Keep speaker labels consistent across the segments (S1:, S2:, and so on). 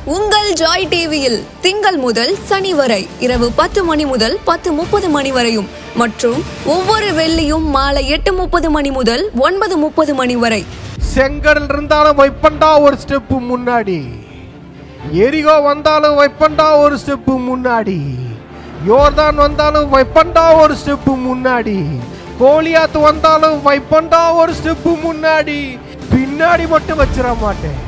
S1: உங்கள் ஜாய் டிவியில் திங்கள் முதல் சனி வரை இரவு 10 மணி முதல் 10:30 மணி வரையும் மற்றும் ஒவ்வொரு வெள்ளியும் மாலை 8:30 மணி முதல் 9:30 மணி வரை.
S2: செங்கடல் இருந்தாலும் வைப்பண்டா ஒரு ஸ்டெப்பு முன்னாடி, எரிகோ வந்தாலும் வைப்பண்டா ஒரு ஸ்டெப்பு முன்னாடி, யோர்தான் வந்தாலும் வைப்பண்டா ஒரு ஸ்டெப்பு முன்னாடி, கோலியாத்து வந்தாலும் வைப்பண்டா ஒரு ஸ்டெப்பு முன்னாடி, பின்னாடி மட்டும் வச்சிட மாட்டேன்.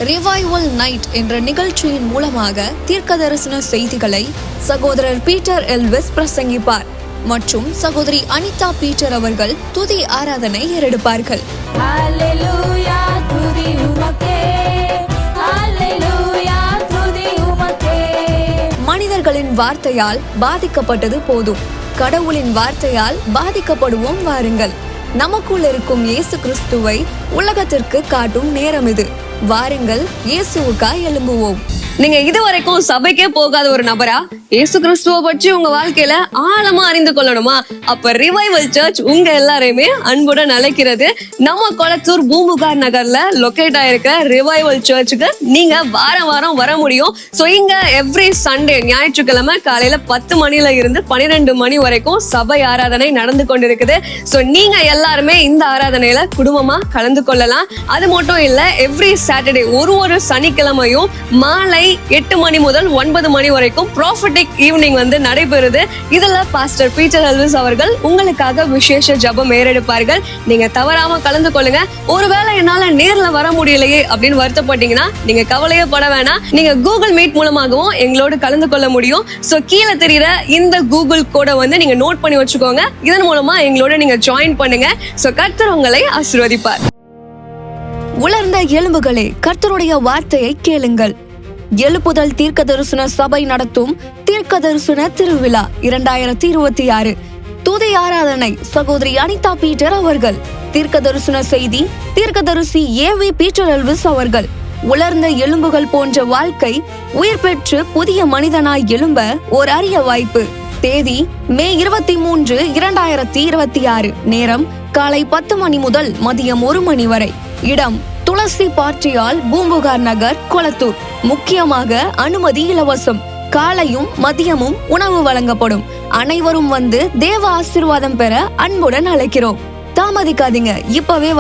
S1: ரிவைவல் நைட் என்ற நிகழ்ச்சியின் மூலமாக தீர்க்க தரிசன செய்திகளை சகோதரர் பீட்டர் எல்விஸ் பிரசங்கிப்பார் மற்றும் சகோதரி அனிதா பீட்டர் அவர்கள் துதி ஆராதனை ஏறெடுப்பார்கள். மனிதர்களின் வார்த்தையால் பாதிக்கப்பட்டது போதும், கடவுளின் வார்த்தையால் பாதிக்கப்படுவோம் வாருங்கள். நமக்குள் இருக்கும் இயேசு கிறிஸ்துவை உலகத்திற்கு காட்டும் நேரம் இது. வாருங்கள், இயேசுவுக்காய் எழும்புவோம். நீங்க இதுவரைக்கும் சபைக்கே போகாத ஒரு நபரா இயேசு கிறிஸ்துவ பற்றி உங்க வாழ்க்கையில ஆழமா அறிந்து கொள்ளணுமா? அப்ப ரிவைவல் சர்ச் உங்க எல்லாரையுமே அன்புடன் அழைக்கிறது. நம்ம கொளத்தூர் பூம்புகார் நகர்ல லொகேட் ஆயிருக்கிற ரிவைவல் சர்ச்சுக்கு நீங்க வாரம் வாரம் வர முடியும். சோ இங்க எவ்ரி சண்டே ஞாயிற்றுக்கிழமை காலையில 10 மணில இருந்து 12 மணி வரைக்கும் சபை ஆராதனை நடந்து கொண்டிருக்குது. சோ நீங்க எல்லாருமே இந்த ஆராதனையில குடும்பமா கலந்து கொள்ளலாம். அது மட்டும் இல்ல, எவ்ரி சாட்டர்டே ஒரு சனிக்கிழமையும் மாலை 8 மணி முதல் 9 மணி வரைக்கும் ப்ராஃபட்டிக் ஈவினிங் நடைபெறுது. இதுல பாஸ்டர் பீட்டர் எல்விஸ் அவர்கள் உங்களுக்காக விசேஷ ஜெபம் ஏறெடுப்பார்கள். நீங்க தவறாம கலந்து கொள்ளுங்க. ஒருவேளை என்னால நேர்ல வர முடியலையே அப்படின்னு வருத்தப்பட்டீங்கன்னா நீங்க கவலையே பட வேணாம். நீங்க கூகுள் மீட் மூலமாகவும் எங்களோடு கலந்து கொள்ள முடியும். சோ கீழே தெரியுற இந்த கூகுள் கோடை நீங்க நோட் பண்ணி வச்சுக்கோங்க. இதன் மூலமா எங்களோட நீங்க ஜாயின் பண்ணுங்க. சோ கர்த்தர் உங்களை ஆசீர்வதிப்பார். உலர்ந்த எலும்புகளே, கர்த்தருடைய வார்த்தையை கேளுங்கள். எழுப்புதல் தீர்க்க தரிசன சபை நடத்தும் தீர்க்க தரிசன திருவிழா 2026 துதி ஆராதனை சகோதரி அனிதா பீட்டர் அவர்கள், தீர்க்க தரிசன செய்தி தீர்க்கதரிசி ஏவி பீட்டர் எல்விஸ் அவர்கள். உலர்ந்த எலும்புகள் போன்ற வாழ்க்கை உயிர் பெற்று புதிய மனிதனாய் எழும்ப ஒரு அரிய வாய்ப்பு. தேதி மே 23, 2026. நேரம் காலை 10 மணி முதல் மதியம் 1 மணி வரை. இடம் துளசி பார்ட்டியால் பூம்புகார் நகர், கொளத்தூர். முக்கியமாக அனுமதி இலவசம். காலையும் மதியமும் உணவு வழங்கப்படும். அனைவரும் தேவ ஆசீர்வாதம் பெற அன்புடன் அழைக்கிறோம். தாமதிக்காதீங்க, இப்பவே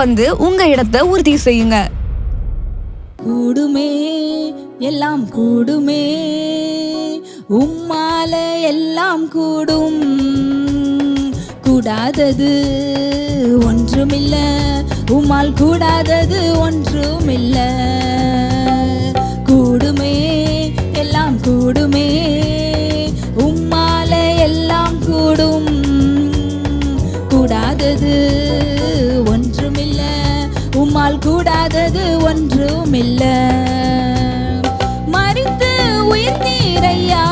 S1: உங்க இடத்தை உறுதி செய்யுங்க.
S3: கூடுமே எல்லாம் கூடுமே, உம்மால எல்லாம் கூடும். கூடாதது ஒன்றுமில்ல, உம்மால் கூடாதது ஒன்றுமில்ல. கூடுமே எல்லாம் கூடுமே, உம்மால எல்லாம் கூடும். கூடாதது ஒன்றுமில்ல, உம்மால் கூடாதது ஒன்றுமில்ல. மரித்து உயிர்த்தீரையா,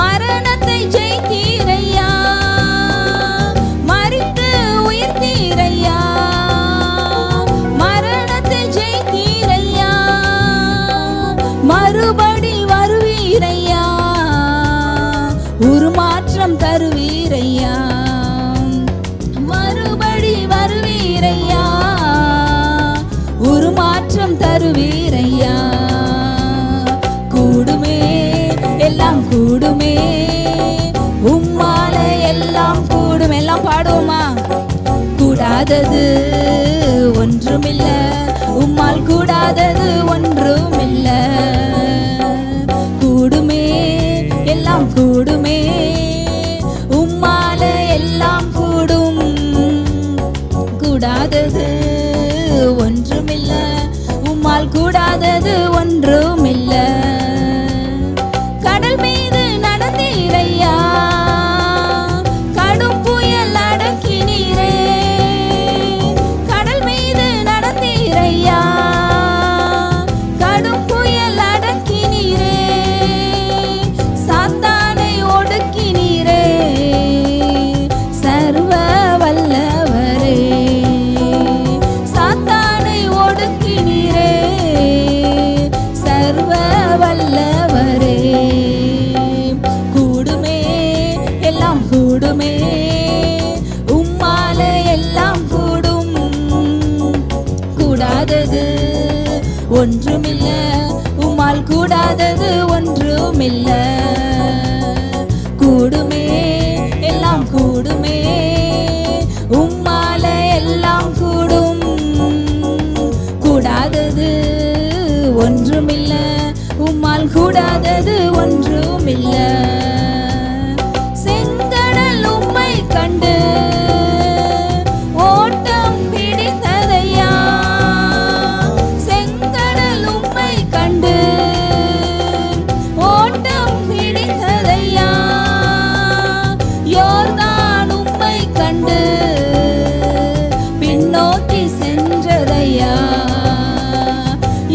S3: மரணத்தை ஜெயித்தீரையா. மரித்து உயிர்த்தீரையா, மரணத்தை ஜெயித்தீரையா. மறுபடி வருவீரையா, உருமாற்றம் தருவீரையா. மறுபடி வருவீரையா, உருமாற்றம் தருவீரையா. கூடுமே எல்லாம் கூடுமே, உம்மால எல்லாம் கூடும். எல்லாம் பாடுவோமா? கூடாதது ஒன்றுமில்ல, உம்மால் கூடாதது ஒன்றுமில்ல. கூடுமே எல்லாம் கூடுமே, உம்மால எல்லாம் கூடும். கூடாதது ஒன்றுமில்ல, உம்மால் கூடாதது ஒன்றுமில்ல. கடல் மீது நடந்தீரையா, கடும் புயல் அடக்கினீரே. கடல் மீது நடந்தீரையா, கடும் புயல் அடக்கினீரே. சாத்தானை ஒடுக்கினீரே, சர்வ வல்லவரே. சாத்தானை ஒடுக்கினீரே, சர்வ வல்லவரே. கூடுமே எல்லாம் கூடுமே, உம்மால எல்லாம் கூடும். கூடாதது ஒன்றுமில்ல, உம்மால் கூடாதது ஒன்றுமில்ல. கூடுமே எல்லாம் கூடுமே, உம்மால எல்லாம் கூடும். கூடாதது ஒன்றுமில்ல, உம்மால் கூடாதது ஒன்றுமில்ல. செங்கடல் உம்மை கண்டு ஓட்டம் பிடித்ததையா, செங்கடல் உம்மை கண்டு ஓட்டம் பிடித்ததையா. யோர்தான் உம்மை கண்டு பின்னோக்கி சென்றதையா.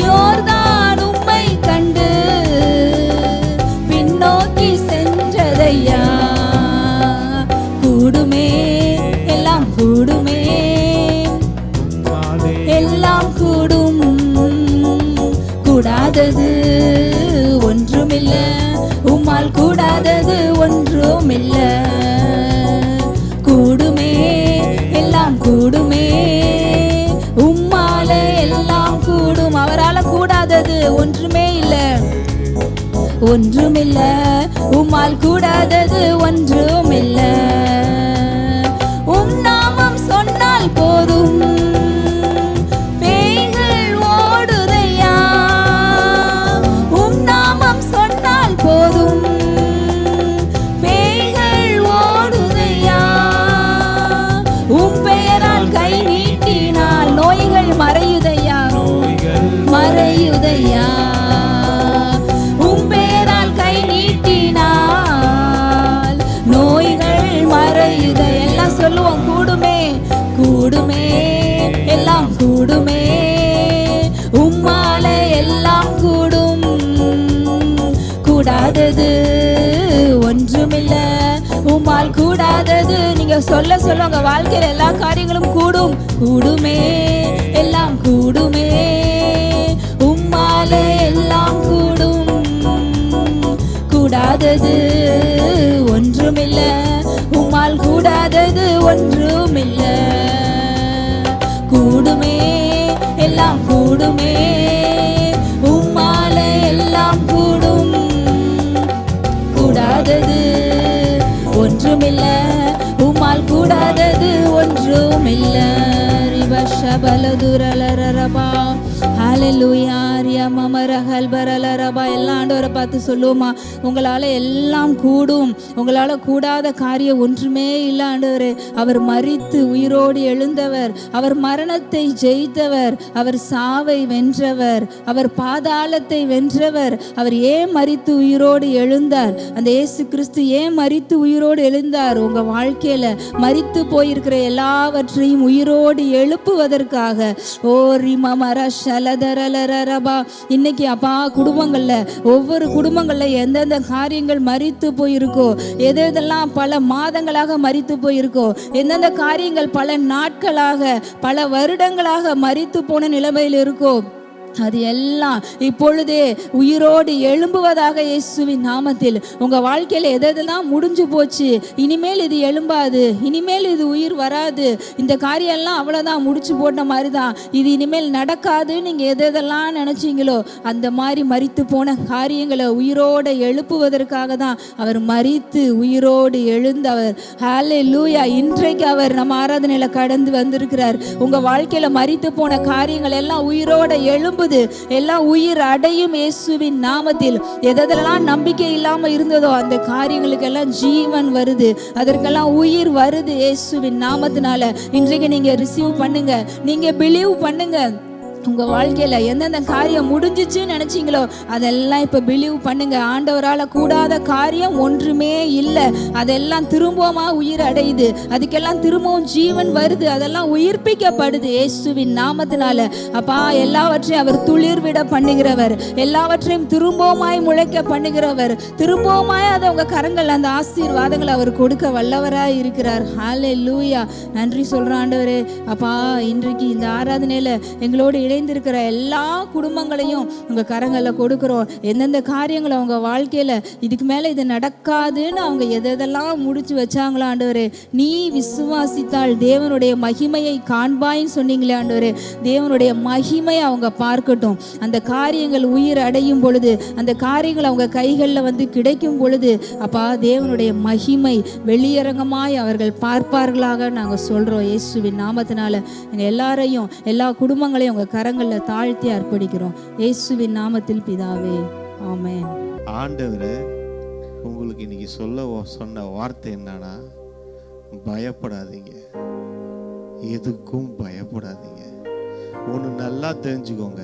S3: யோர்தான் உம்மை கண்டு பின்னோக்கி சென்றதையா. கூடுமே எல்லாம் கூடுமே, எல்லாம் கூடும். கூடாதது ஒன்றுமில்ல, உம்மால் கூடாதது ஒன்றுமில்ல. கூடுமே எல்லாம் கூடுமே, உம்மால எல்லாம் கூடும். அவரால கூடாதது ஒன்றுமே இல்ல, ஒன்றுமில்ல, உம்மால் கூடாதது ஒன்றுமில்ல. உம் நாமம் சொன்னால் போதும், பேய்கள் ஓடுதையா. உம் நாமம் சொன்னால் போதும், பேய்கள் ஓடுதையா. உம் பெயரால் கை நீட்டினால் நோய்கள் மறையுதையா, மறையுதையா. உம் பெயரால் கை நீட்டினால் நோய்கள் மறையுதை. எல்லாம் சொல்லுவோம். கூடுமே கூடுமே எல்லாம் கூடுமே, உம்மால எல்லாம் கூடும். கூடாதது ஒன்றுமில்ல, உம்மால் கூடாதது. நீங்க சொல்ல சொல்ல உங்க வாழ்க்கையில எல்லா காரியங்களும் கூடும். கூடுமே எல்லாம் கூடுமே, உம்மால எல்லாம் கூடும். கூடாதது ஒன்றுமில்ல, உம்மால் கூடாதது ஒன்றுமில்ல. கூடுமே எல்லாம் கூடுமே, உம்மால எல்லாம் கூடும். கூடாதது ஒன்றுமில்ல, உம்மால் கூடாதது ஒன்றுமில்ல. ரிபஷபலதுரலரபா ஹalleluya ரியமமரஹல்பரலரபா. எல்லாம் ஆண்டவரை பார்த்து சொல்லுவோமா, உங்களால் எல்லாம் கூடும். உங்களால் கூடாத காரியம் ஒன்றுமே இல்லை ஆண்டவரே. அவர் மரித்து உயிரோடு எழுந்தவர், அவர் மரணத்தை ஜெயித்தவர், அவர் சாவை வென்றவர், அவர் பாதாளத்தை வென்றவர். அவர் ஏன் மரித்து உயிரோடு எழுந்தார்? அந்த இயேசு கிறிஸ்து ஏன் மரித்து உயிரோடு எழுந்தார்? உங்க வாழ்க்கையில மரித்து போயிருக்கிற எல்லாவற்றையும் உயிரோடு எழுப்புவதற்காக. ஓ ரிமமர ஷலதரலரபா. இன்னைக்கு அப்பா குடும்பங்கள்ல, ஒவ்வொரு குடும்பங்கள்ல எந்தெந்த காரியங்கள் மரித்து போயிருக்கோ, எதெல்லாம் பல மாதங்களாக மரித்து போயிருக்கோ, எந்தெந்த காரியங்கள் பல நாட்களாக பல வருடங்களாக மரித்து போன நிலைமையில் இருக்கோ, அது எல்லாம் இப்பொழுதே உயிரோடு எழும்புவதாக இயேசுவின் நாமத்தில். உங்க வாழ்க்கையில எதெல்லாம் முடிஞ்சு போச்சு, இனிமேல் இது எழும்பாது, இனிமேல் இது உயிர் வராது, இந்த காரியம் எல்லாம் அவ்வளவுதான், முடிச்சு போட்ட மாதிரி தான், இது இனிமேல் நடக்காது, நீங்க எதெல்லாம் நினைச்சீங்களோ அந்த மாதிரி மரித்து போன காரியங்களை உயிரோடு எழுப்புவதற்காக தான் அவர் மரித்து உயிரோடு எழுந்தவர். ஹல்லேலூயா. இன்றைக்கு அவர் நம்ம ஆராதனையில கடந்து வந்திருக்கிறார். உங்க வாழ்க்கையில மரித்து போன காரியங்கள் எல்லாம் உயிரோட எழும்புது, எல்லாம் உயிர் அடையும் இயேசுவின் நாமத்தில். எதெல்லாம் நம்பிக்கை இல்லாம இருந்ததோ அந்த காரியங்களுக்கு எல்லாம் ஜீவன் வருது, அதற்கெல்லாம் உயிர் வருது இயேசுவின் நாமத்தினால. இன்றைக்கு நீங்க ரிசீவ் பண்ணுங்க, நீங்க பிலீவ் பண்ணுங்க. உங்க வாழ்க்கையில எந்தெந்த காரியம் முடிஞ்சிச்சுன்னு நினைச்சீங்களோ அதெல்லாம் இப்ப பிலீவ் பண்ணுங்க. ஆண்டவரால கூடாத காரியம் ஒன்றுமே இல்லை. அதெல்லாம் திரும்பவுமா உயிர் அடையுது, அதுக்கெல்லாம் திரும்பவும் ஜீவன் வருது, அதெல்லாம் உயிர்ப்பிக்கப்படுது இயேசுவின் நாமத்தினால. அப்பா எல்லாவற்றையும் அவர் துளிர்விட பண்ணுகிறவர், எல்லாவற்றையும் திரும்பவுமாய் முளைக்க பண்ணுகிறவர், திரும்பவுமாய் அதை உங்க கரங்கள் அந்த ஆசீர்வாதங்களை அவர் கொடுக்க வல்லவராய் இருக்கிறார். ஹல்லேலூயா. நன்றி சொல்றேன் ஆண்டவரே. அப்பா இன்றைக்கு இந்த ஆராதனையில எங்களோடு இணைந்திருக்கிற எல்லா குடும்பங்களையும் உங்க கரங்களில் கொடுக்குறோம். எந்தெந்த காரியங்களை அவங்க வாழ்க்கையில இதுக்கு மேல இது நடக்காதுன்னு அவங்க எதெல்லாம் முடிச்சு வச்சாங்களோ ஆண்டவரே, நீ விசுவாசித்தால் தேவனுடைய மகிமையை காண்பாயின்னு சொன்னீங்களே ஆண்டவரே, தேவனுடைய மகிமையை அவங்க பார்க்கட்டும். அந்த காரியங்கள் உயிர் அடையும் பொழுது, அந்த காரியங்கள் அவங்க கைகளில் வந்து கிடைக்கும் பொழுது, அப்பா தேவனுடைய மகிமை வெளியரங்கமாய் அவர்கள் பார்ப்பார்களாக நாங்கள் சொல்றோம். இயேசுவின் நாமத்தினால எங்க எல்லாரையும் எல்லா குடும்பங்களையும் உங்க கரங்களில் தாழ்த்தி அர்ப்பணிக்கிறோம். இயேசுவின் நாமத்தில் பிதாவே, ஆமென்.
S4: ஆண்டவர் உங்களுக்கு இன்னைக்கு சொன்ன வார்த்தை என்னன்னா, பயப்படாதீங்க, எதுக்கும் பயப்படாதீங்க. ஒன்று நல்லா தெரிஞ்சுக்கோங்க,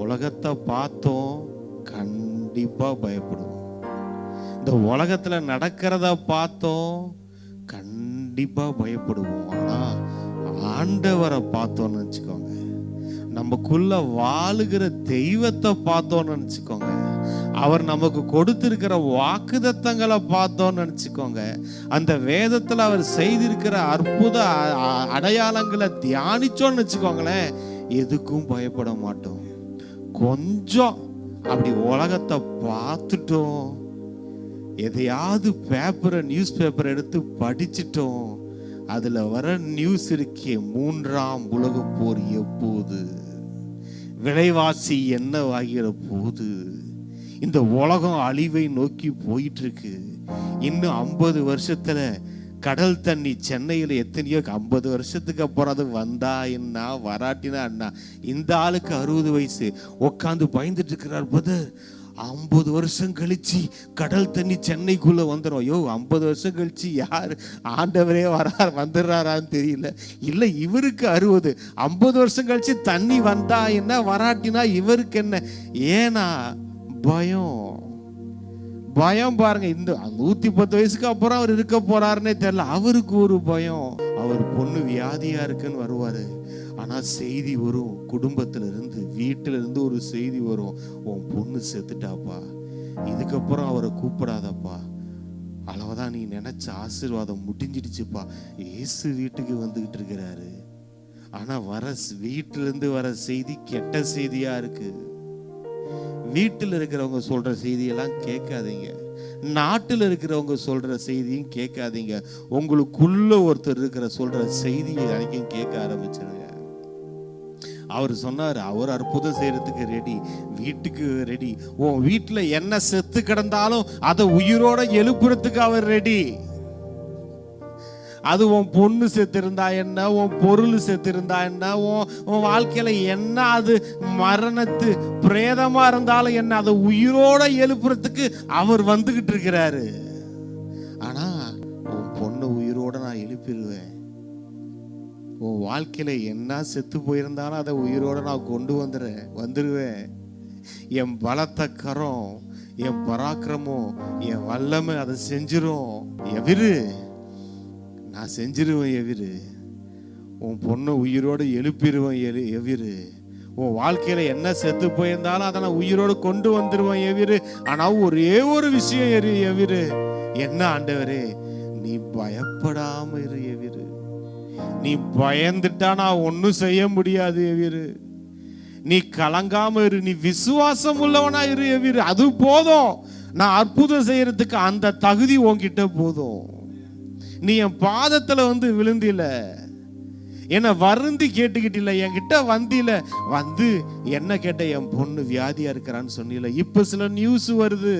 S4: உலகத்தை பார்த்தோம் கண்டிப்பா பயப்படுவோம். இந்த உலகத்துல நடக்கிறத பார்த்தோம் கண்டிப்பா பயப்படுவோம். ஆனா ஆண்டவரை பார்த்தோன்னு நினச்சிக்கோங்க, நமக்குள்ள வாழுகிற தெய்வத்தை பார்த்தோன்னு நினச்சிக்கோங்க, அவர் நமக்கு கொடுத்திருக்கிற வாக்குத்தத்தங்களை பார்த்தோன்னு நினச்சிக்கோங்க, அந்த வேதத்தில் அவர் செய்திருக்கிற அற்புத அடையாளங்களை தியானிச்சோன்னு வச்சுக்கோங்களேன், எதுக்கும் பயப்பட மாட்டோம். கொஞ்சம் அப்படி உலகத்தை பார்த்துட்டோம், எதையாவது நியூஸ் பேப்பர் எடுத்து படிச்சிட்டோம், அதுல வர நியூஸ் இருக்கே, 3ஆம் உலக போர் எப்போது, விலைவாசி என்ன ஆகிற போது, இந்த உலகம் அழிவை நோக்கி போயிட்டு இருக்கு. இன்னும் 50 வருஷத்துல கடல் தண்ணி சென்னையில எத்தனையோ 50 வருஷத்துக்கு அப்புறம் அது வந்தா என்ன வராட்டினா என்ன. இந்த ஆளுக்கு 60 வயசு உட்காந்து பயந்துட்டு இருக்கிறார். பிரதர் 50 வருஷம் கழிச்சு கடல் தண்ணி சென்னைக்குள்ள வந்துடும். ஐயோ 50 வருஷம் கழிச்சு யார் ஆண்டவரே வந்துடுறாரான்னு தெரியல. இல்லை இவருக்கு 60, 50 வருஷம் கழிச்சு தண்ணி வந்தா என்ன வராட்டினா இவருக்கு என்ன. ஏன்னா பயம் பாருங்க. இந்த 110 வயசுக்கு அப்புறம் அவர் இருக்க போறாருன்னே தெரியல, அவருக்கு ஒரு பயம். அவர் பொண்ணு வியாதியா இருக்குன்னு வருவாரு, ஆனா செய்தி வரும் குடும்பத்துல இருந்து, வீட்டுல இருந்து ஒரு செய்தி வரும், உன் பொண்ணு செத்துட்டாப்பா, இதுக்கப்புறம் அவரை கூப்பிடாதப்பா, அளவுதான் நீ நினைச்ச ஆசீர்வாதம் முடிஞ்சிடுச்சுப்பா. இயேசு வீட்டுக்கு வந்துகிட்டு இருக்கிறாரு. ஆனா வீட்டுல இருந்து வர செய்தி கெட்ட செய்தியா இருக்கு. வீட்டில் இருக்கிறவங்க சொல்ற செய்தியெல்லாம் கேட்காதீங்க, நாட்டில் இருக்கிறவங்க சொல்ற செய்தியும் கேட்காதீங்க, உங்களுக்குள்ள ஒருத்தர் இருக்கிற சொல்ற செய்தியை அன்னைக்கும் கேட்க ஆரம்பிச்சிருங்க. அவர் சொன்னார், அவர் அற்புதம் செய்யறதுக்கு ரெடி, வீட்டுக்கு ரெடி. உன் வீட்டுல என்ன செத்து கிடந்தாலும் அதை உயிரோட எழுப்புறதுக்கு அவர் ரெடி. அது உன் பொண்ணு செத்திருந்தா என்ன, உன் பொருள் செத்திருந்தா என்ன, உன் வாழ்க்கையில என்ன அது மரணத்து பிரேதமா இருந்தாலும் என்ன, அதை உயிரோட எழுப்புறதுக்கு அவர் வந்துகிட்டு இருக்கிறாரு. ஆனா உன் பொண்ணு உயிரோட நான் எழுப்பிடுவேன். உன் வாழ்க்கையில என்ன செத்து போயிருந்தாலும் அதை உயிரோட நான் கொண்டு வந்துருவேன். என் பலத்த கரம், என் பராக்கிரமம், என் வல்லமை அதை செஞ்சிரும். எவிரு நான் செஞ்சிருவேன். எவிரு உன் பொண்ணை உயிரோடு எழுப்பிடுவேன். எவிரு உன் வாழ்க்கையில என்ன செத்து போயிருந்தாலும் அதை நான் உயிரோடு கொண்டு வந்துருவேன். எவிரு ஆனா ஒரே ஒரு விஷயம் எவிரு, என்ன ஆண்டவரே, நீ பயப்படாம இரு. எவிரு நீ பயந்துட்டா நான் ஒன்னும் செய்ய முடியாது. எவிரு நீ கலங்காம இரு, நீ விசுவாசம் உள்ளவனா இரு. எவிரு அது போதும், நான் அற்புதம் செய்யறதுக்கு அந்த தகுதி உன்கிட்ட போதும். நீ என் பாதத்துல விழுந்தில, என்ன வருந்தி கேட்டுக்கிட்டில, என்கிட்ட வந்தில, என்ன கேட்ட, என் பொண்ணு வியாதியா இருக்கிறான்னு சொன்னில. இப்ப சில நியூஸ் வருது,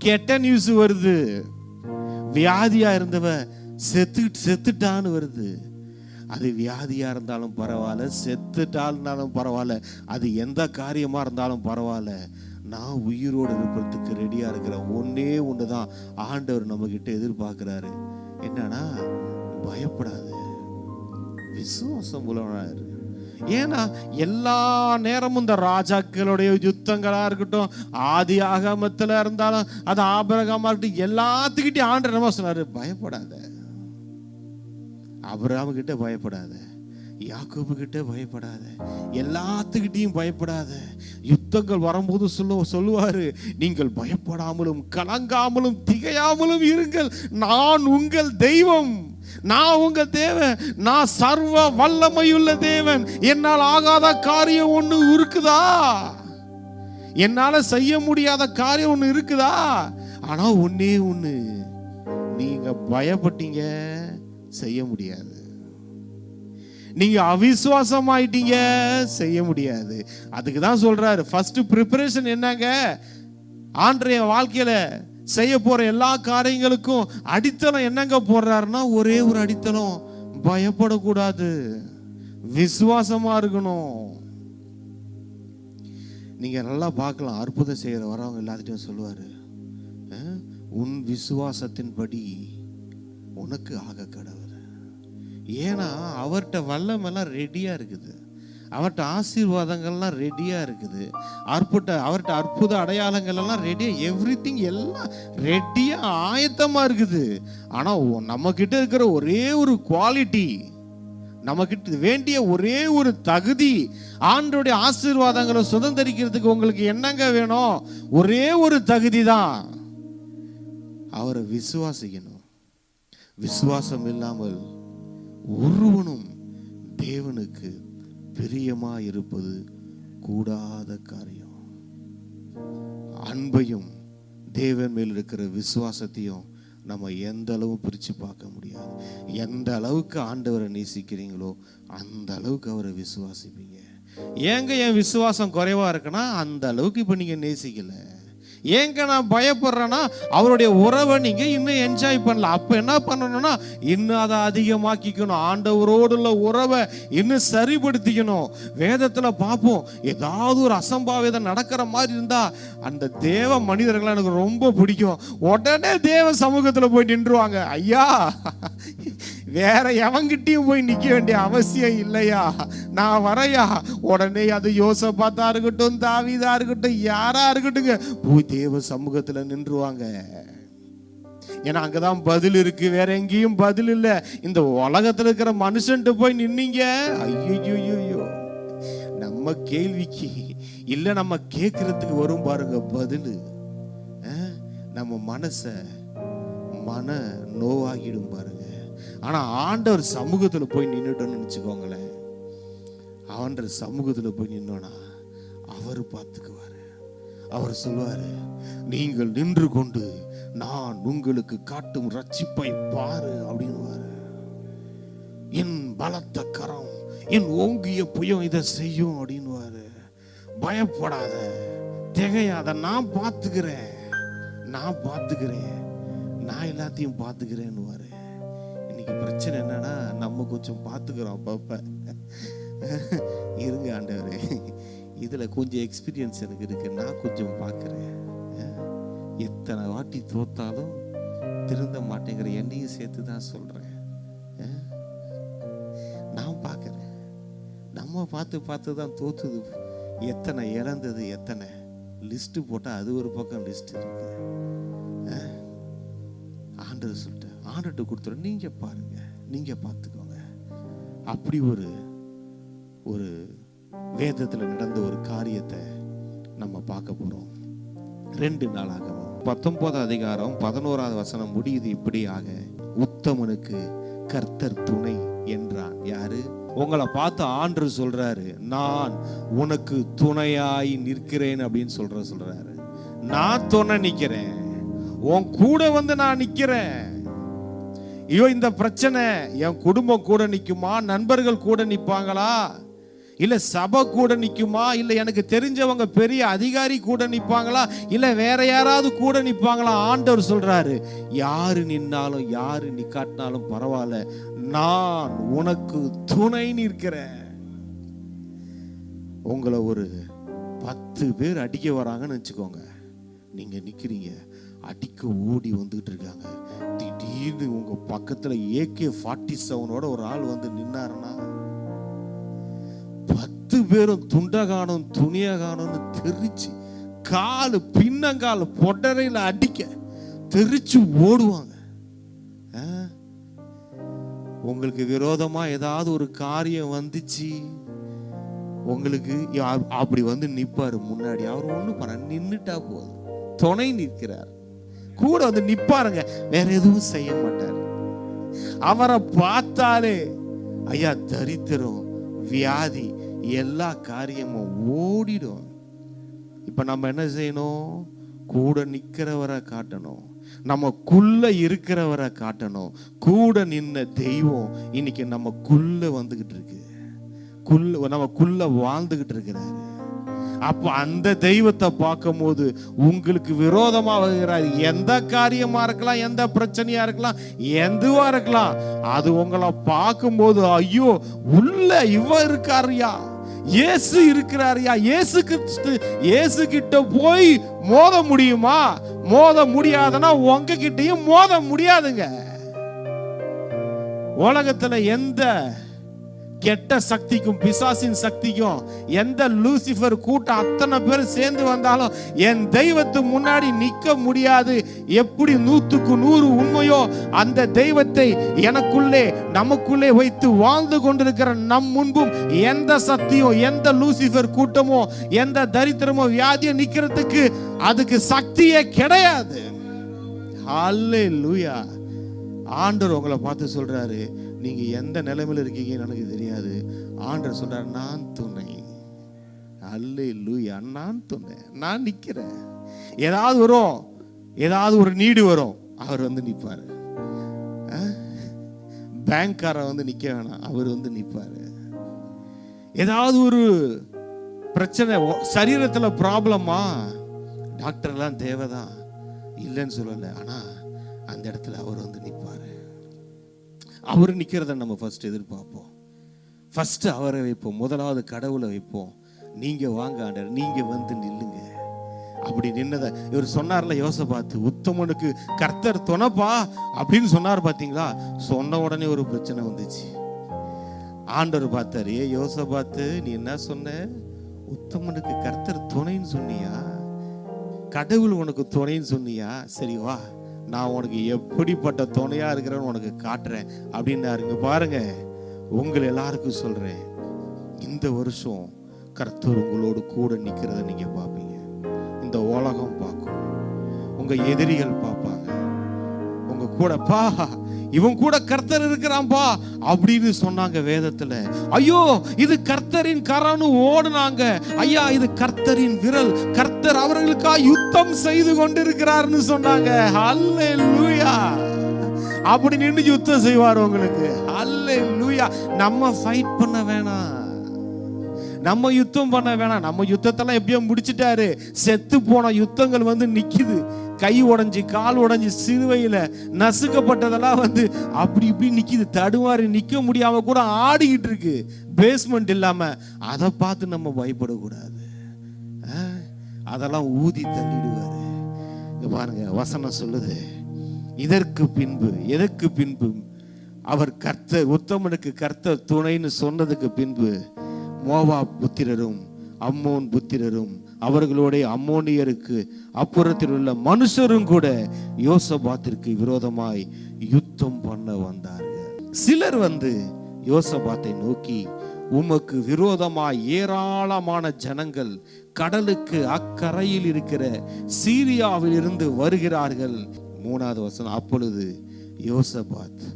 S4: கெட்ட நியூஸ் வருது, வியாதியா இருந்தவ செத்துட்டான்னு வருது. அது வியாதியா இருந்தாலும் பரவாயில்ல, செத்துட்டாலும் பரவாயில்ல, அது எந்த காரியமா இருந்தாலும் பரவாயில்ல, நான் உயிரோடு இருப்பதுக்கு ரெடியா இருக்கிறேன். ஒன்னே ஒண்ணுதான் ஆண்டவர் நம்ம கிட்ட எதிர்பார்க்கிறாரு, என்னன்னா பயப்படாது, விசுவாசம் உள்ளவனாரு. ஏன்னா எல்லா நேரமும் இந்த ராஜாக்களுடைய யுத்தங்களா இருக்கட்டும், ஆதி ஆகமத்துல இருந்தாலும் அது ஆபிரகாமா இருக்கட்டும், எல்லாத்துக்கிட்டையும் ஆண்டவர் என்ன சொன்னாரு, பயப்படாத. ஆபிரகாம் கிட்ட பயப்படாத, யாக்கோபு கிட்ட பயப்படாத, எல்லாத்துக்கிட்டையும் பயப்படாத. யுத்தங்கள் வரும்போது சொல்லுவாரு, நீங்கள் பயப்படாமலும் கலங்காமலும் திகையாமலும் இருங்கள், நான் உங்கள் தெய்வம், நான் உங்க தேவன், நான் சர்வ வல்லமையுள்ள தேவன். என்னால் ஆகாத காரியம் ஒண்ணு இருக்குதா? என்னால செய்ய முடியாத காரியம் ஒண்ணு இருக்குதா? ஆனா ஒண்ணே ஒண்ணு, நீங்க பயப்பட்டீங்க, செய்ய முடியாது. நீங்க அவிசுவாசம் ஆயிட்டீங்க, செய்ய முடியாது. அதுக்கு தான் சொல்றாரு, ஃபர்ஸ்ட் ப்ரிப்பரேஷன் என்னங்க? ஆண்டவருடைய வாழ்க்கையில செய்ய போற எல்லா காரியங்களுக்கும் அடித்தளம் என்னங்க போடுறாருன்னா, ஒரே ஒரு அடித்தளம், பயப்படக்கூடாது, விசுவாசமா இருக்கணும். நீங்க நல்லா பார்க்கலாம், அற்புதம் செய்யற வரவங்க எல்லாத்திட்டையும் சொல்லுவாரு, உன் விசுவாசத்தின்படி உனக்கு ஆக கடவுள். ஏன்னா அவர்கிட்ட வல்லமெல்லாம் ரெடியா இருக்குது, அவர்கிட்ட ஆசீர்வாதங்கள்லாம் ரெடியா இருக்குது, அவர்கிட்ட அற்புத அடையாளங்கள் எல்லாம் ரெடியா, எவ்ரிதிங் எல்லாம் ரெடியா ஆயத்தமா இருக்குது. ஆனா நம்ம கிட்ட இருக்கிற ஒரே ஒரு குவாலிட்டி, நமக்கு வேண்டிய ஒரே ஒரு தகுதி, ஆண்டவருடைய ஆசீர்வாதங்களை சுதந்திரிக்கிறதுக்கு உங்களுக்கு என்னங்க வேணும்? ஒரே ஒரு தகுதி தான், அவரை விசுவாசிக்கணும். விசுவாசம் இல்லாமல் ஒருவனும் தேவனுக்கு பிரியமா இருப்பது கூடாத காரியம். அன்பையும் தேவன் மேல் இருக்கிற விசுவாசத்தையும் நம்ம எந்த அளவு பிரிச்சு பார்க்க முடியாது. எந்த அளவுக்கு ஆண்டவரை நேசிக்கிறீங்களோ அந்த அளவுக்கு அவரை விசுவாசிப்பீங்க. ஏங்க என் விசுவாசம் குறைவா இருக்குன்னா, அந்த அளவுக்கு இப்ப நீங்க நேசிக்கல. ஏங்க நான் பயப்படுறேன்னா, அவருடைய உறவை நீங்க இன்னும் என்ஜாய் பண்ணல. அப்ப என்ன பண்ணணும்னா, இன்னும் அதை அதிகமாக்கிக்கணும், ஆண்டவரோடு உள்ள உறவை இன்னும் சரிபடுத்திக்கணும். வேதத்துல பார்ப்போம், ஏதாவது ஒரு அசம்பாவிதம் நடக்கிற மாதிரி இருந்தா அந்த தேவ மனிதர்கள் எனக்கு ரொம்ப பிடிக்கும், உடனே தேவ சமூகத்துல போய் நின்றுவாங்க. ஐயா, வேற எவங்கிட்டையும் போய் நிக்க வேண்டிய அவசியம் இல்லையா, நான் வரையா. உடனே அது யோசபாத்தா இருக்கட்டும், தாவீதா இருக்கட்டும், யாரா இருக்கட்டுங்க, போய் தேவ சமூகத்துல நின்றுவாங்க. ஏன்னா அங்கதான் பதில் இருக்கு, வேற எங்கேயும் பதில் இல்ல. இந்த உலகத்துல இருக்கிற மனுஷன்ட்டு போய் நின்னீங்க, ஐயோ, நம்ம கேள்விக்கு இல்ல, நம்ம கேட்கறதுக்கு வரும் பாருங்க பதில், நம்ம மன நோவாகிடும் பாருங்க. ஆனா ஆண்டவர் சமூகத்துல போய் நின்னுட்டோன்னு நினைச்சுக்கோங்களேன், ஆண்டவர் சமூகத்துல போய் நின்னோனா அவர் பார்த்துக்குவாரு. அவர் சொல்லுவாரு, நீங்கள் நின்று கொண்டு நான் உங்களுக்கு காட்டும் ரட்சிப்பை பாரு அப்படின்னுவாரு. என் பலத்த கரம், என் ஓங்கிய புயம் இதை செய்யும் அப்படின்னுவாரு. பயப்படாத, திகையாத, நான் பார்த்துக்கிறேன், நான் எல்லாத்தையும் பார்த்துக்கிறேன்னுவாரு. இன்னைக்கு பிரச்சனை என்னன்னா, நம்ம கொஞ்சம் பார்த்துக்கிறோம் அப்பப்ப. இருங்க ஆண்டவரே, இதுல கொஞ்சம் எக்ஸ்பீரியன்ஸ் எனக்கு இருக்கு, நான் கொஞ்சம் பார்க்கிறேன். எத்தனை வாட்டி தோத்தாலும் திருந்த மாட்டேங்கிற என்னையும் சேர்த்து தான் சொல்றேன். நான் பார்க்கிறேன், நம்ம பார்த்து தான் தோத்துது, எத்தனை இழந்தது, எத்தனை லிஸ்ட் போட்டா அது ஒரு பக்கம் லிஸ்ட் இருக்கு. ஆண்டவர் சொல்லிட்டு, ஆண்டர்கிட்ட கொடுத்துரு, நீங்க பாருங்க, நீங்க பார்த்துக்கோங்க. அப்படி ஒரு வேதத்துல நடந்த ஒரு காரியத்தை நம்ம பார்க்க போறோம். 2 நாளாகமம் 19 அதிகாரம் 11வது வசனம் முடியுது இப்படியாக, உத்தமனுக்கு கர்த்தர் துணை என்றான். யாரு? உங்களை பார்த்து ஆண்டவர் சொல்றாரு, நான் உனக்கு துணையாய் நிற்கிறேன் அப்படின்னு சொல்றாரு. நான் துணை நிக்கிறேன், உன் கூட வந்து நான் நிக்கிறேன். ஐயோ, இந்த பிரச்சனை என் குடும்பம் கூட நிக்குமா, நண்பர்கள் கூட நிப்பாங்களா, இல்ல சபை கூட நிக்குமா, இல்ல எனக்கு தெரிஞ்சவங்க பெரிய அதிகாரி கூட நிப்பாங்களா, இல்ல வேற யாராவது கூட நிப்பாங்களா? ஆண்டவர் சொல்றாரு, யாரு நின்னாலும் யாரு நிக்காட்டினாலும் பரவாயில்ல, நான் உனக்கு துணை நிற்கிறேன். உங்களை ஒரு 10 பேர் அடிக்க வராங்கன்னு வச்சுக்கோங்க, நீங்க நிக்கிறீங்க, அடிக்க ஓடி வந்துட்டு இருக்காங்க. திடீர்னு உங்க பக்கத்துல AK-47 ஒரு ஆள் வந்து நின்னாருன்னா, 10 பேரும் துண்டகானம் துணியகானம்னு தெரிச்சு, காலு பின்னங்கால் பொட்டரையில அடிக்க தெரிச்சு ஓடுவாங்க. உங்களுக்கு விரோதமா ஏதாவது ஒரு காரியம் வந்துச்சு, உங்களுக்கு அப்படி வந்து நிப்பாரு முன்னாடி. அவர் ஒண்ணு பண்ண, நின்னுட்டா போதும், துணை நிற்கிறார், கூட வந்து நிப்பாருங்க, வேற எதுவும் செய்ய மாட்டார். அவரை பார்த்தாலே ஐயா தரித்திரம், வியாதி, எல்லா காரியமும் ஓடிடும். இப்ப நம்ம என்ன செய்யணும்? கூட நிக்கிறவரை காட்டணும், நமக்குள்ள இருக்கிறவரை காட்டணும். கூட நின்ன தெய்வம் இன்னைக்கு நமக்குள்ள வந்துகிட்டு இருக்கு, நமக்குள்ள வாழ்ந்துகிட்டு இருக்கிறாரு. அப்ப அந்த தெய்வத்தை பார்க்கும் போது உங்களுக்கு விரோதமா வருகிறார் எந்த காரியமா இருக்கலாம், எந்த பிரச்சனையா இருக்கலாம், எதுவா இருக்கலாம், அது உங்களை பார்க்கும்போது ஐயோ உள்ள இவ இருக்காருயா, இயேசு இருக்கிறாரியா, இயேசு கிறிஸ்து, இயேசு கிட்ட போய் மோத முடியுமா? மோத முடியாதுன்னா உங்க கிட்டயும் மோத முடியாதுங்க. உலகத்துல எந்த கெட்ட சக்திக்கும் பிசாசின் சக்திக்கும் எந்த லூசிபர் கூட்டம் அத்தனை பேர் சேர்ந்து வந்தாலும் என் தெய்வத்து முன்னாடி நிக்க முடியாது. எப்படி 100க்கு 100 உண்மையோ அந்த தெய்வத்தை எனக்குள்ளே நமக்குள்ளே வைத்து வாழ்ந்து கொண்டிருக்கிற நம் முன்பும் எந்த சக்தியும் எந்த லூசிபர் கூட்டமோ எந்த தரித்திரமோ வியாதியோ நிக்கிறதுக்கு அதுக்கு சக்தியே கிடையாது. ஹல்லேலூயா. ஆண்டவர் உங்களை பார்த்து சொல்றாரு, நீங்க எந்த நிலைமையில இருக்கீங்கன்னு எனக்கு தெரியாது, ஆண்டவர் சொல்றாரு நான் துணை. அல்லேலூயா. நான் துணை, நான் நிக்கிறேன். ஏதாவது வரும், ஏதாவது ஒரு நீடு வரும், அவர் வந்து நிப்பாரு. பேங்க்கார வந்து நிக்க வேணாம், அவர் வந்து நிப்பாரு. ஏதாவது ஒரு பிரச்சனை, சரீரத்துல ப்ராப்ளமா, டாக்டர்லாம் தேவைதான் இல்லைன்னு சொல்லல, ஆனா அந்த இடத்துல அவர் வந்து நிப்பாரு. அவர் நிக்கிறத நம்ம ஃபர்ஸ்ட் எதிர்பார்ப்போம். ஃபர்ஸ்ட் அவரை வைப்போம், முதலாவது கடவுளை வைப்போம். நீங்க வாங்க ஆண்டவர், நீங்க வந்து நில்லுங்க. அப்படி நின்னதை இவர் சொன்னார்ல யோசபாத்து, உத்தமனுக்கு கர்த்தர் துணைப்பா அப்படின்னு சொன்னார் பாத்தீங்களா. சொன்ன உடனே ஒரு பிரச்சனை வந்துச்சு. ஆண்டவர் பார்த்தாரு, ஏ யோசபாத்து நீ என்ன சொன்ன? உத்தமனுக்கு கர்த்தர் துணைன்னு சொன்னியா? கடவுள் உனக்கு துணைன்னு சொன்னியா? சரி வா, நான் உனக்கு எப்படிப்பட்ட துணையா இருக்கிறேன்னு உனக்கு காட்டுறேன் அப்படின்னாருங்க. பாருங்க, உங்களை எல்லாருக்கும் சொல்றேன், இந்த வருஷம் கர்த்தர் உங்களோடு கூட நிக்கிறத நீங்க பார்ப்பீங்க. இந்த உலகம் பார்க்கும், உங்க எதிரிகள் பார்ப்பாங்க, உங்க கூட பா இவன் கூட கர்த்தர் இருக்கிறான்பா அப்படின்னு சொன்னாங்க வேதத்துல. ஐயோ இது கர்த்தரின் கரம்னு ஓடுனாங்க. ஐயா இது கர்த்தரின் விரல், கர்த்தர் அவர்களுக்காக யுத்தம் செய்து கொண்டிருக்கிறார்னு சொன்னாங்க. ஹல்லேலூயா. அப்படி நின்று யுத்தம் செய்வார் உங்களுக்கு. ஹல்லேலூயா. நம்ம ஃபைட் பண்ண வேணாம், நம்ம யுத்தம் பண்ண வேணாம். நம்ம யுத்தத்தெல்லாம் எப்படியோ முடிச்சிட்டாரு. செத்து போன யுத்தங்கள் வந்து நிக்குது. கை உடைஞ்சு கால் உடைஞ்சு சிறுவையில நசுக்கப்பட்டதெல்லாம் வந்து அப்படி இப்படி நிக்குது. தடுமாறி நிக்க முடியாம கூட ஆடிக்கிட்டு இருக்கு, பேஸ்மெண்ட் இல்லாம. அதை பார்த்து நம்ம பயப்படக்கூடாது, அதெல்லாம் ஊதி தள்ளிடுவாரு. பாருங்க வசனம் சொல்லுது, இதற்கு பின்பு, எதற்கு பின்பு? அவர் கர்த்தர், உத்தமனுக்கு கர்த்தர் துணைன்னு சொன்னதுக்கு பின்பு மோவாப் புத்திரரும் அம்மோன் புத்திரரும் அவர்களோட அம்மோனியருக்கு அப்புறத்தில் உள்ள மனுஷரும் கூட யோசபாத்திற்கு விரோதமாய் யுத்தம் பண்ண வந்தார்கள். சிலர் வந்து யோசபாத்தை நோக்கி, உமக்கு விரோதமாய் ஏராளமான ஜனங்கள் கடலுக்கு அக்கரையில் இருக்கிற சீரியாவில் இருந்து வருகிறார்கள். 3வது வசனம், அப்பொழுது யோசபாத்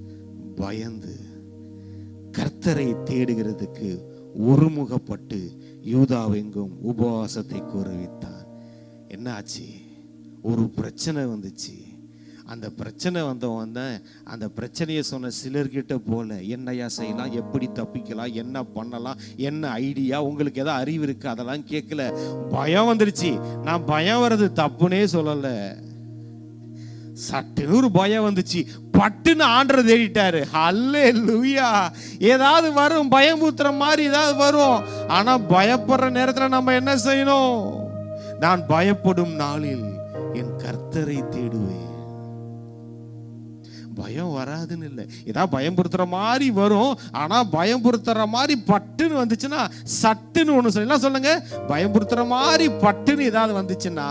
S4: பயந்து கர்த்தரை தேடுகிறதுக்கு ஒருமுகப்பட்டு யூதாவெங்கும் உபவாசத்தை கூறுவித்தான். என்ன ஆச்சு? ஒரு பிரச்சனை வந்துச்சு. அந்த பிரச்சனை வந்தவன் அந்த பிரச்சனையை சொன்ன சிலர்கிட்ட போல என்னையா செய்யலாம், எப்படி தப்பிக்கலாம், என்ன பண்ணலாம், என்ன ஐடியா, உங்களுக்கு ஏதாவது அறிவு இருக்கு, அதெல்லாம் கேட்கல. பயம் வந்துருச்சு. நான் பயம் வர்றது தப்புனே சொல்லல, சட்டுன்னு ஒரு பயம் வந்துச்சு. பட்டுன்னு ஆண்டவர் தேடிட்டாரு. ஹல்லேலூயா. ஏதாவது வரும், பயமுறுத்துற மாதிரி ஏதாவது வரும். ஆனா பயப்படுற நேரத்துல நம்ம என்ன செய்யணும்? நான் பயப்படும் நாளில் என் கர்த்தரை தேடுவேன். பயம் வராதுன்னு இல்லை, ஏதாவது பயம்புறுத்துற மாதிரி வரும். ஆனா பயம்புறுத்துற மாதிரி பட்டுன்னு வந்துச்சுன்னா சட்டுன்னு ஒண்ணு சொல்லலாம். சொல்லுங்க, பயம்புறுத்துற மாதிரி பட்டுன்னு ஏதாவது வந்துச்சுன்னா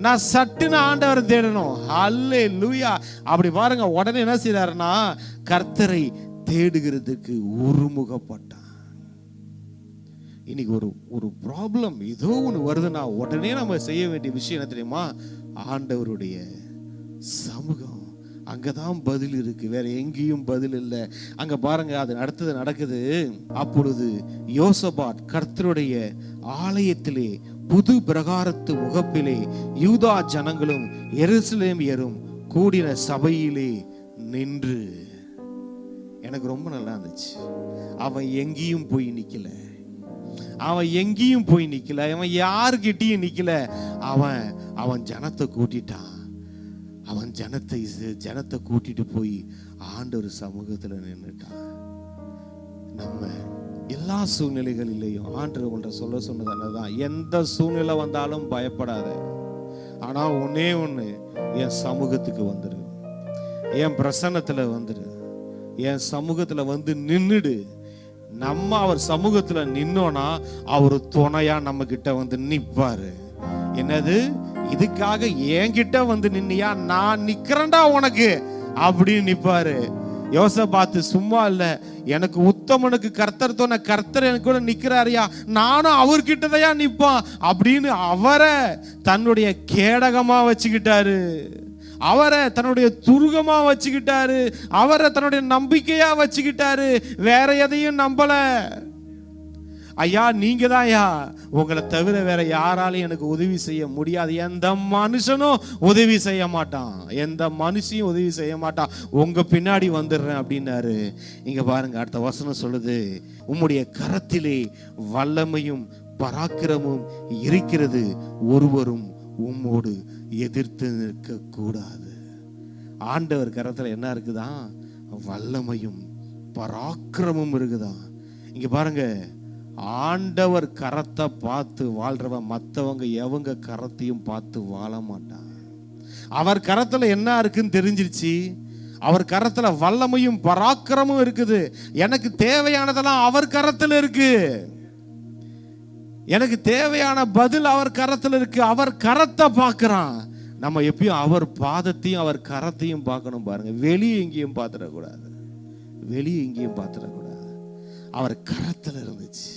S4: நான் சட்டுன்னு ஆண்டவரை தேடணும். ஹல்லேலூயா. அப்படி பாருங்க, உடனே என்ன செய்யறாருன்னா கர்த்தரை தேடுகிறதுக்கு ஒருமுகப்பட்டான். இன்னைக்கு ஒரு ப்ராப்ளம் ஏதோ ஒன்று வருதுன்னா உடனே நம்ம செய்ய வேண்டிய விஷயம் என்ன தெரியுமா? ஆண்டவருடைய சமூகம், அங்கதான் பதில் இருக்கு, வேற எங்கேயும் பதில் இல்லை. அங்க பாருங்க, அது அடுத்தது நடக்குது. அப்பொழுது யோசபாத் கர்த்தருடைய ஆலயத்திலே புது பிரகாரத்து முகப்பிலே யூதா ஜனங்களும் எருசலேமியரும் கூடின சபையிலே நின்று. எனக்கு ரொம்ப நல்லா இருந்துச்சு. அவன் எங்கேயும் போய் நிக்கல, அவன் எங்கேயும் போய் நிக்கல, அவன் யாருக்கிட்டையும் நிக்கல. அவன் ஜனத்தை கூட்டிட்டான். அவன் ஜனத்தை கூட்டிட்டு போய் ஆண்டவர் சமூகத்துல நின்றுட்டான். நம்ம எல்லா சூழ்நிலைகளிலேயும் ஆண்டவர் உங்கள்கிட்ட சொல்ல சொன்னதானதான், எந்த சூழ்நிலை வந்தாலும் பயப்படாத. ஆனா ஒன்னே ஒண்ணு, என் சமூகத்துக்கு வந்துரு, என் பிரசன்னத்துல வந்துரு, என் சமூகத்துல வந்து நின்னுடு. நம்ம அவர் சமூகத்துல நின்னோனா அவர் துணையா நம்ம கிட்ட வந்து நிப்பாரு. என்னது, இதுக்காக என்கிட்ட வந்து நின்னியா, நான் நிக்கிறேன்டா உனக்கு அப்படின்னு நிப்பாரு. யோசபாத்து சும்மா இல்ல, எனக்கு உத்தமனுக்கு கர்த்தர் தோண, கர்த்தர் எனக்கு கூட நிக்கிறாரியா, நானும் அவர்கிட்டதையா நிப்பான் அப்படின்னு அவரை தன்னுடைய கேடகமா வச்சுக்கிட்டாரு, அவரை தன்னுடைய துருகமா வச்சுக்கிட்டாரு, அவரை தன்னுடைய நம்பிக்கையா வச்சுக்கிட்டாரு. வேற எதையும் நம்பல. ஐயா நீங்க தான் ஐயா, உங்களை தவிர வேற யாராலையும் எனக்கு உதவி செய்ய முடியாது, எந்த மனுஷனும் உதவி செய்ய மாட்டான், எந்த மனுஷியும் உதவி செய்ய மாட்டான், உங்க பின்னாடி வந்துடுறேன் அப்படின்னாரு. இங்க பாருங்க, அடுத்த வசனம் சொல்லுது, உம்முடைய கரத்திலே வல்லமையும் பராக்கிரமும் இருக்கிறது, ஒருவரும் உம்மோடு எதிர்த்து நிற்க கூடாது. ஆண்டவர் கரத்துல என்ன இருக்குதான், வல்லமையும் பராக்கிரமும் இருக்குதான். இங்க பாருங்க, ஆண்டவர் கரத்தை பார்த்து வாழ்றவன் மற்றவங்க எவங்க கரத்தையும் பார்த்து வாழ மாட்டான். அவர் கரத்துல என்ன இருக்குன்னு தெரிஞ்சிருச்சு, அவர் கரத்துல வல்லமையும் பராக்கிரமும் இருக்குது. எனக்கு தேவையானதெல்லாம் அவர் கரத்துல இருக்கு, எனக்கு தேவையான பதில் அவர் கரத்துல இருக்கு. அவர் கரத்தை பார்க்கிறான். நம்ம எப்பயும் அவர் பாதத்தையும் அவர் கரத்தையும் பார்க்கணும். பாருங்க, வெளியே எங்கேயும் பார்த்துடக்கூடாது, வெளியே எங்கேயும் பார்த்துடக்கூடாது. அவர் கரத்துல இருந்துச்சு.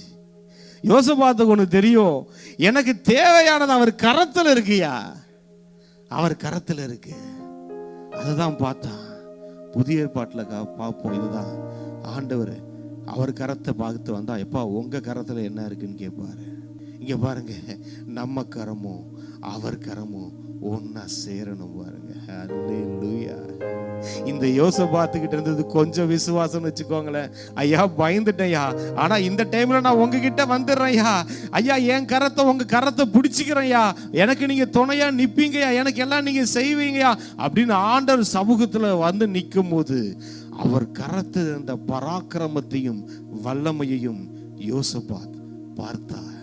S4: யோசபாத்துக்கு ஒண்ணு தெரியும், எனக்கு தேவையானது அவர் கரத்துல இருக்குயா, அவர் கரத்துல இருக்கு. அதுதான் பார்த்தான். புதிய ஏற்பாட்டுல பார்ப்போம், இதுதான் ஆண்டவர் அவர் கரத்தை பார்த்து வந்தா, எப்பா உங்க கரத்துல என்ன இருக்குன்னு கேட்பாரு. இங்க பாருங்க, நம்ம கரமும் அவர் கரமும் ஒன்னா சேரணும். பாருங்க, அல்லேலூயா. இந்த யோசபாத்துக்கிட்ட இருந்தது கொஞ்சம் விசுவாசம் வச்சுக்கோங்களேன். ஐயா பயந்துட்டேயா, ஆனா இந்த டைம்ல நான் உங்ககிட்ட வந்துடுறேன்யா, ஐயா என் கரத்தை உங்க கரத்தை பிடிச்சிக்கிறேன்யா, எனக்கு நீங்க துணையா நிப்பீங்கயா, எனக்கு எல்லாம் நீங்க செய்வீங்கயா அப்படின்னு ஆண்டவர் சமூகத்துல வந்து நிற்கும் போது அவர் கரத்தில் இருந்த பராக்கிரமத்தையும் வல்லமையையும் யோசபாத் பார்த்தார்.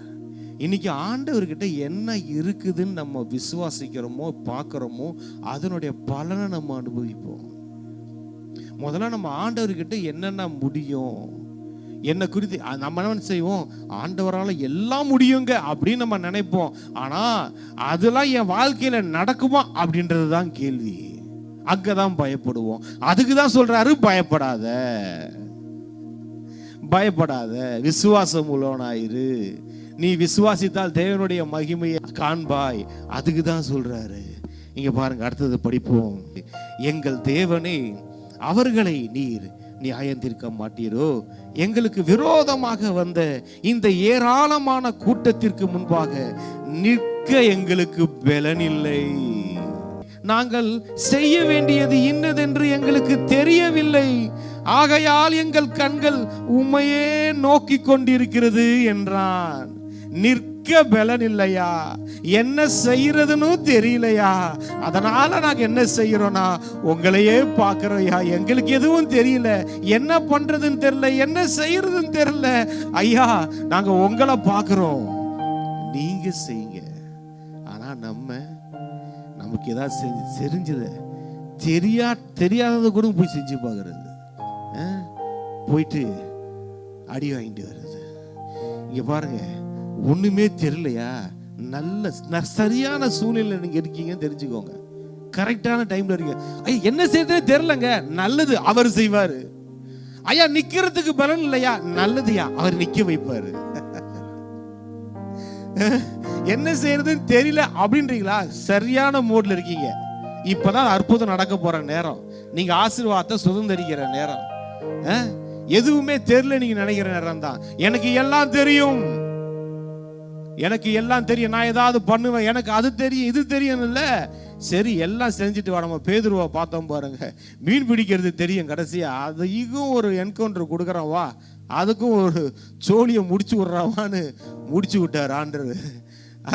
S4: இன்னைக்கு ஆண்டவர்கிட்ட என்ன இருக்குதுன்னு நம்ம விசுவாசிக்கிறோமோ பார்க்கிறோமோ அதனுடைய பலனை நம்ம அனுபவிப்போம். முதல்ல நம்ம ஆண்டவர்கிட்ட என்னென்ன முடியும், என்ன குறித்து நம்ம என்ன செய்வோம், ஆண்டவரால் எல்லாம் முடியுங்க அப்படின்னு நம்ம நினைப்போம். ஆனா அதெல்லாம் என் வாழ்க்கையில நடக்குமா அப்படின்றது தான் கேள்வி. அங்கதான் பயப்படுவோம். அதுக்குதான் சொல்றாரு, பயப்படாத, பயப்படாத, விசுவாசம் உள்ளவனாயிரு, நீ விசுவாசித்தால் தேவனுடைய மகிமையை காண்பாய். அதுக்கு தான் சொல்றாரு. இங்க பாருங்க, அடுத்தது படிப்போம். எங்கள் தேவனே, அவர்களை நீர் நியாயந்தீர்க்க மாட்டீரோ, எங்களுக்கு விரோதமாக வந்த இந்த ஏராளமான கூட்டத்திற்கு முன்பாக நிற்க எங்களுக்கு பலனில்லை, நாங்கள் செய்ய வேண்டியது இன்னதென்று எங்களுக்கு தெரியவில்லை, ஆகையால் எங்கள் கண்கள் உம்மையே நோக்கி கொண்டிருக்கிறது என்றான். நிற்க பலன் இல்லையா, என்ன செய்யறதுன்னு தெரியலையா, அதனால நாங்க என்ன செய்யறோம்னா உங்களையே பார்க்கிறோம்யா, எங்களுக்கு எதுவும் தெரியல, என்ன பண்றதுன்னு தெரியல, என்ன செய்யறதுன்னு தெரியல, ஐயா நாங்க உங்களை பார்க்கிறோம், நீங்க செய்யுங்க. ஆனா நமக்கு ஏதாவது தெரிஞ்சத தெரியாததை கூட போய் செஞ்சு பார்க்கறது, போயிட்டு அடி வாங்கிட்டு வர்றது. இங்க பாருங்க, ஒண்ணுமே தெரியலையா, நல்ல சரியான சூழ்நிலை நீங்க இருக்கீங்கன்னு தெரிஞ்சுக்கோங்க, கரெக்டான டைம்ல இருக்கீங்க. ஐயா என்ன செய்யறதே தெரியலங்க, நல்லது அவர் செய்வாரு. ஐயா நிக்கிறதுக்கு பலன் இல்லையா, நல்லதுயா அவர் நிக்க வைப்பாரு. என்ன செய்யறதுன்னு தெரியல அப்படின்றீங்களா, சரியான மூட்ல இருக்கீங்க, இப்பதான் அற்புதம் நடக்க போற நேரம். நீங்க ஆசீர்வாதத்தை சுதந்திரிக்கிற நேரம். எதுவுமே தெரியல நீங்க நினைக்கிற நேரம் தான். எனக்கு எல்லாம் தெரியும், எனக்கு எல்லாம் தெரியும், நான் ஏதாவது பண்ணுவேன், எனக்கு அது தெரியும் இது தெரியும் இல்ல. சரி, எல்லாம் செஞ்சுட்டு வா. நம்ம பேதுருவை பார்த்தோம் பாருங்க, மீன் பிடிக்கிறது தெரியும், கடைசியா அதுக்கும் ஒரு என்கவுண்டர் கொடுக்குறான், வா அதுக்கும் ஒரு சோழியை முடிச்சு விட்றாவான்னு முடிச்சு விட்டார் ஆண்டவர்.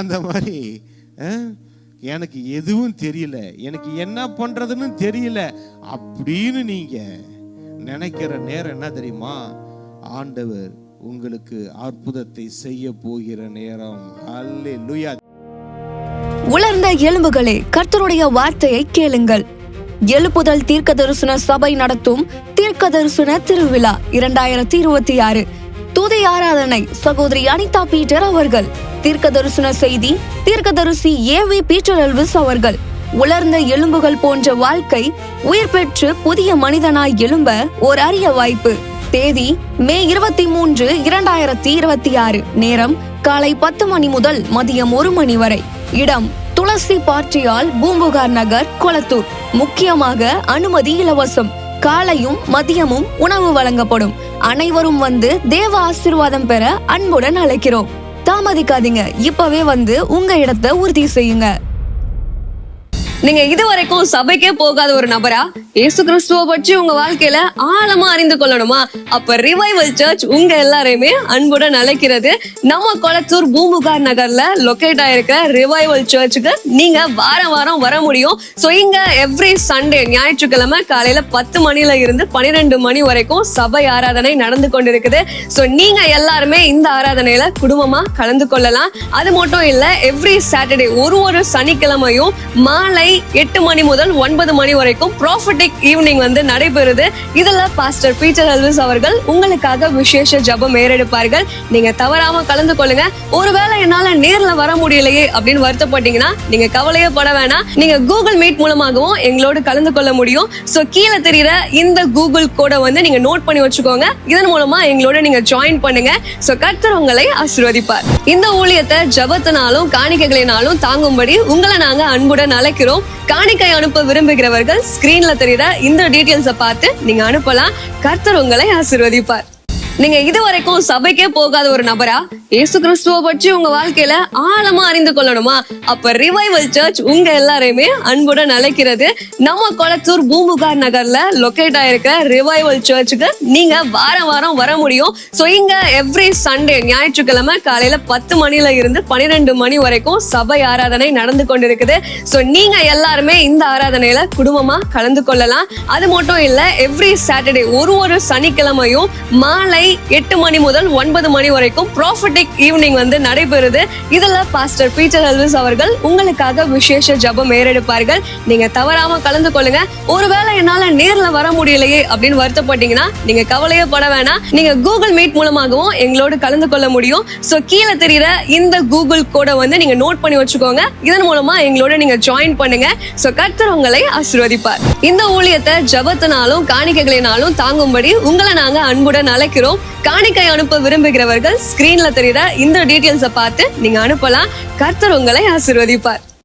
S4: அந்த மாதிரி எனக்கு எதுவும் தெரியல, எனக்கு என்ன பண்றதுன்னு தெரியல அப்படின்னு நீங்க நினைக்கிற நேரம் என்ன தெரியுமா? ஆண்டவர் உங்களுக்கு அற்புதத்தை செய்ய போகிற நேரம். அல்லேலூயா.
S1: உலர்ந்த எலும்புகளே, கர்த்தருடைய வார்த்தையை கேளுங்கள். எழுப்புதல் தீர்க்க தரிசன சபை நடத்தும் தீர்க்க தரிசன திருவிழா 2026 துதி ஆராதனை சகோதரி அனிதா பீட்டர் அவர்கள். தீர்க்க தரிசன செய்தி தீர்க்கதரிசி ஏவி பீட்டர் எல்விஸ் அவர்கள். உலர்ந்த எலும்புகள் போன்ற வாழ்க்கை உயிர் பெற்று புதிய மனிதனாய் எழும்ப ஓர் அரிய வாய்ப்பு. தேதி மே 23, 2026. நேரம் காலை 10 மணி முதல் மதியம் 1 மணி வரை. இடம் துளசி பார்ட்டியால், பூம்புகார் நகர், கொளத்தூர். முக்கியமாக அனுமதி இலவசம். காலையும் மதியமும் உணவு வழங்கப்படும். அனைவரும் வந்து தேவ ஆசீர்வாதம் பெற அன்புடன் அழைக்கிறோம். தாமதிக்காதீங்க, இப்பவே வந்து உங்க இடத்தை உறுதி செய்யுங்க.
S5: நீங்க இதுவரைக்கும் சபைக்கே போகாத ஒரு நபரா இயேசு கிறிஸ்துவை பற்றி உங்க வாழ்க்கையில ஆழமா அறிந்து கொள்ளணுமா? அப்ப ரிவைவல் சர்ச் உங்க எல்லாரையுமே அன்புடன் அழைக்கிறது. நம்ம கொளத்தூர் பூம்புகார் நகர்ல லொகேட் ஆயிருக்கிற ரிவைவல் சர்ச்சுக்கு நீங்க வாரம் வாரம் வர முடியும். சோ இங்க எவ்ரி சண்டே, ஞாயிற்றுக்கிழமை காலையில 10 மணில இருந்து 12 மணி வரைக்கும் சபை ஆராதனை நடந்து கொண்டிருக்குது. சோ நீங்க எல்லாருமே இந்த ஆராதனையில குடும்பமா கலந்து கொள்ளலாம். அது மட்டும் இல்ல, எவ்ரி சாட்டர்டே ஒரு சனிக்கிழமையும் மாலை 8 மணி முதல் 9 மணி வரைக்கும் ப்ராஃபட்டிக் ஈவினிங் வந்து நடைபெறுது. இதுல பாஸ்டர் பீட்டர் எல்விஸ் அவர்கள் உங்களுக்காக விசேஷ ஜெபம் ஏறெடுப்பார்கள். நீங்க தவறாம கலந்து கொள்ளுங்க. ஒருவேளை என்னால நேர்ல வர முடியலையே அப்படின்னு வருத்தப்பட்டீங்கன்னா நீங்க கவலையே பட வேணாம். நீங்க கூகுள் மீட் மூலமாகவும் எங்களோடு கலந்து கொள்ள முடியும். சோ கீழே தெரியுற இந்த கூகுள் கோடை வந்து நீங்க நோட் பண்ணி வச்சுக்கோங்க. இதன் மூலமா எங்களோட நீங்க ஜாயின் பண்ணுங்க. சோ கர்த்தர் உங்களை ஆசீர்வதிப்பார். இந்த ஊழியத்தை ஜெபத்தினாலும் காணிக்கைகளினாலும் தாங்கும்படி உங்களை நாங்க அன்புடன் அழைக்கிறோம். காணிக்கை அனுப்ப விரும்புகிறவர்கள் ஸ்கிரீன்ல தெரியுற இந்த டீடைல்ஸை பார்த்து நீங்க அனுப்பலாம். கர்த்தர் உங்களை ஆசீர்வதிப்பார். நீங்க இதுவரைக்கும் சபைக்கே போகாத ஒரு நபரா இயேசு கிறிஸ்துவை பற்றி உங்க வாழ்க்கையில ஆழமா அறிந்து கொள்ளணுமா? அப்ப ரிவைவல் சர்ச் உங்க எல்லாரையுமே அன்புடன் அழைக்கிறது. நம்ம கொளத்தூர் பூம்புகார் நகர்ல லொகேட் ஆயிருக்கிற ரிவைவல் சர்ச்சுக்கு நீங்க வாரம் வாரம் வர முடியும். சோ இங்க எவ்ரி சண்டே, ஞாயிற்றுக்கிழமை காலையில 10 மணில இருந்து 12 மணி வரைக்கும் சபை ஆராதனை நடந்து கொண்டிருக்குது. சோ நீங்க எல்லாருமே இந்த ஆராதனையில குடும்பமா கலந்து கொள்ளலாம். அது மட்டும் இல்ல, எவ்ரி சாட்டர்டே ஒரு சனிக்கிழமையும் மாலை 8 மணி முதல் 9 மணி வரைக்கும் ப்ராஃபட்டிக் ஈவினிங் வந்து நடைபெறுது. இதுல பாஸ்டர் பீட்டர் எல்விஸ் அவர்கள் உங்களுக்காக விசேஷ ஜெபம் ஏறெடுப்பார்கள். நீங்க தவறாம கலந்து கொள்ளுங்க. ஒருவேளை என்னால நேர்ல வர முடியலையே அப்படின்னு வருத்தப்பட்டீங்கன்னா நீங்க கவலையே பட வேணாம். நீங்க கூகுள் மீட் மூலமாகவும் எங்களோடு கலந்து கொள்ள முடியும். சோ கீழே தெரியுற இந்த கூகுள் கோடை வந்து நீங்க நோட் பண்ணி வச்சுக்கோங்க. இதன் மூலமா எங்களோட நீங்க ஜாயின் பண்ணுங்க. சோ கர்த்தர் உங்களை ஆசீர்வதிப்பார். இந்த ஊழியத்தை ஜெபத்தினாலும் காணிக்கைகளினாலும் தாங்கும்படி உங்களை நாங்க அன்புடன் அழைக்கிறோம். காணிக்கை அனுப்ப விரும்புகிறவர்கள் ஸ்கிரீன்ல தெரியுற இந்த டீடைல்ஸை பார்த்து நீங்க அனுப்பலாம். கர்த்தர் உங்களை ஆசீர்வதிப்பார்.